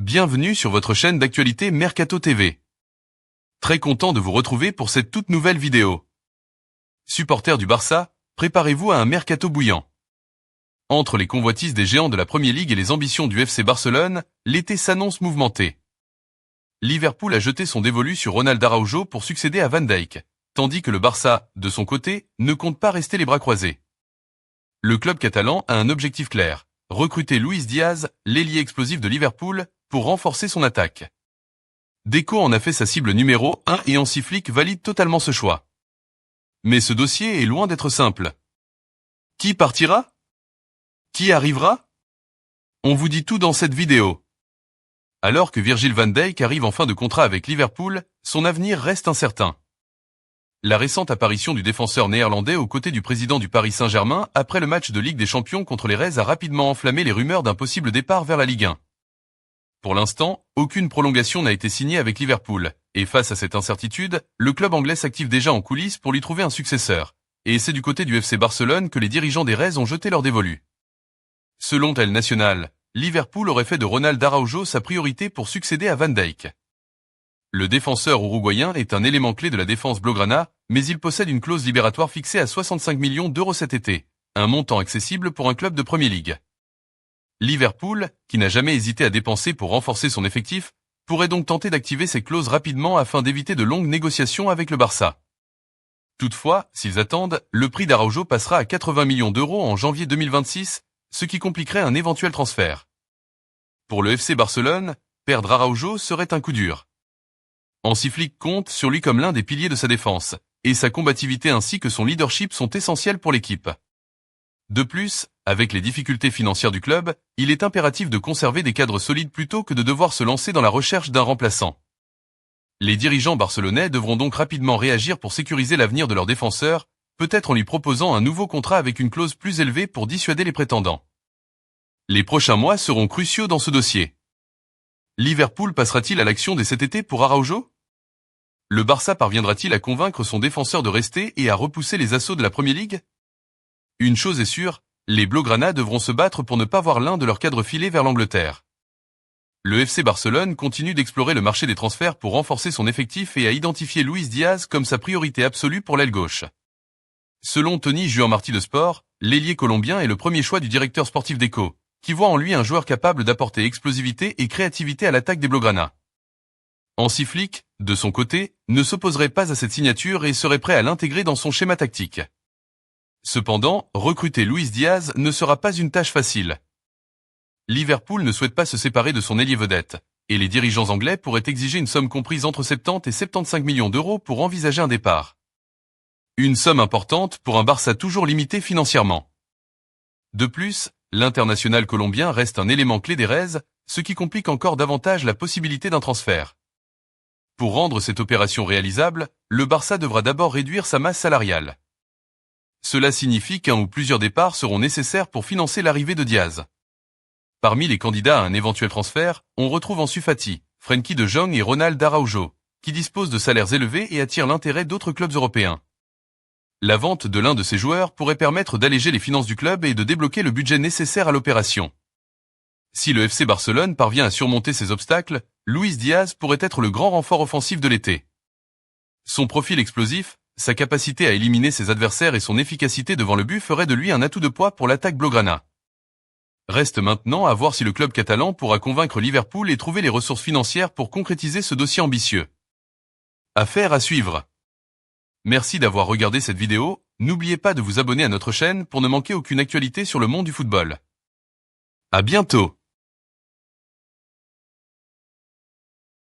Bienvenue sur votre chaîne d'actualité Mercato TV. Très content de vous retrouver pour cette toute nouvelle vidéo. Supporters du Barça, préparez-vous à un mercato bouillant. Entre les convoitises des géants de la Premier League et les ambitions du FC Barcelone, l'été s'annonce mouvementé. Liverpool a jeté son dévolu sur Ronald Araujo pour succéder à Van Dijk, tandis que le Barça, de son côté, ne compte pas rester les bras croisés. Le club catalan a un objectif clair, recruter Luis Diaz, l'ailier explosif de Liverpool, pour renforcer son attaque. Deco en a fait sa cible numéro 1 et Hansi Flick valide totalement ce choix. Mais ce dossier est loin d'être simple. Qui partira? Qui arrivera? On vous dit tout dans cette vidéo. Alors que Virgil van Dijk arrive en fin de contrat avec Liverpool, son avenir reste incertain. La récente apparition du défenseur néerlandais aux côtés du président du Paris Saint-Germain après le match de Ligue des Champions contre les Reds a rapidement enflammé les rumeurs d'un possible départ vers la Ligue 1. Pour l'instant, aucune prolongation n'a été signée avec Liverpool, et face à cette incertitude, le club anglais s'active déjà en coulisses pour lui trouver un successeur. Et c'est du côté du FC Barcelone que les dirigeants des Reds ont jeté leur dévolu. Selon El Nacional, Liverpool aurait fait de Ronald Araujo sa priorité pour succéder à Van Dijk. Le défenseur uruguayen est un élément clé de la défense blaugrana, mais il possède une clause libératoire fixée à 65 millions d'euros cet été, un montant accessible pour un club de Premier League. Liverpool, qui n'a jamais hésité à dépenser pour renforcer son effectif, pourrait donc tenter d'activer ces clauses rapidement afin d'éviter de longues négociations avec le Barça. Toutefois, s'ils attendent, le prix d'Araujo passera à 80 millions d'euros en janvier 2026, ce qui compliquerait un éventuel transfert. Pour le FC Barcelone, perdre Araujo serait un coup dur. Hansi Flick compte sur lui comme l'un des piliers de sa défense, et sa combativité ainsi que son leadership sont essentiels pour l'équipe. De plus, avec les difficultés financières du club, il est impératif de conserver des cadres solides plutôt que de devoir se lancer dans la recherche d'un remplaçant. Les dirigeants barcelonais devront donc rapidement réagir pour sécuriser l'avenir de leur défenseur, peut-être en lui proposant un nouveau contrat avec une clause plus élevée pour dissuader les prétendants. Les prochains mois seront cruciaux dans ce dossier. Liverpool passera-t-il à l'action dès cet été pour Araujo? Le Barça parviendra-t-il à convaincre son défenseur de rester et à repousser les assauts de la Premier League? Une chose est sûre, les Blaugrana devront se battre pour ne pas voir l'un de leurs cadres filer vers l'Angleterre. Le FC Barcelone continue d'explorer le marché des transferts pour renforcer son effectif et a identifié Luis Diaz comme sa priorité absolue pour l'aile gauche. Selon Tony Juan Martí de Sport, l'ailier colombien est le premier choix du directeur sportif Deco, qui voit en lui un joueur capable d'apporter explosivité et créativité à l'attaque des Blaugrana. Hansi Flick, de son côté, ne s'opposerait pas à cette signature et serait prêt à l'intégrer dans son schéma tactique. Cependant, recruter Luis Diaz ne sera pas une tâche facile. Liverpool ne souhaite pas se séparer de son ailier vedette, et les dirigeants anglais pourraient exiger une somme comprise entre 70 et 75 millions d'euros pour envisager un départ. Une somme importante pour un Barça toujours limité financièrement. De plus, l'international colombien reste un élément clé des Reds, ce qui complique encore davantage la possibilité d'un transfert. Pour rendre cette opération réalisable, le Barça devra d'abord réduire sa masse salariale. Cela signifie qu'un ou plusieurs départs seront nécessaires pour financer l'arrivée de Diaz. Parmi les candidats à un éventuel transfert, on retrouve Ansu Fati, Frenkie de Jong et Ronald Araujo, qui disposent de salaires élevés et attirent l'intérêt d'autres clubs européens. La vente de l'un de ces joueurs pourrait permettre d'alléger les finances du club et de débloquer le budget nécessaire à l'opération. Si le FC Barcelone parvient à surmonter ces obstacles, Luis Diaz pourrait être le grand renfort offensif de l'été. Son profil explosif, sa capacité à éliminer ses adversaires et son efficacité devant le but feraient de lui un atout de poids pour l'attaque blaugrana. Reste maintenant à voir si le club catalan pourra convaincre Liverpool et trouver les ressources financières pour concrétiser ce dossier ambitieux. Affaire à suivre. Merci d'avoir regardé cette vidéo, n'oubliez pas de vous abonner à notre chaîne pour ne manquer aucune actualité sur le monde du football. À bientôt.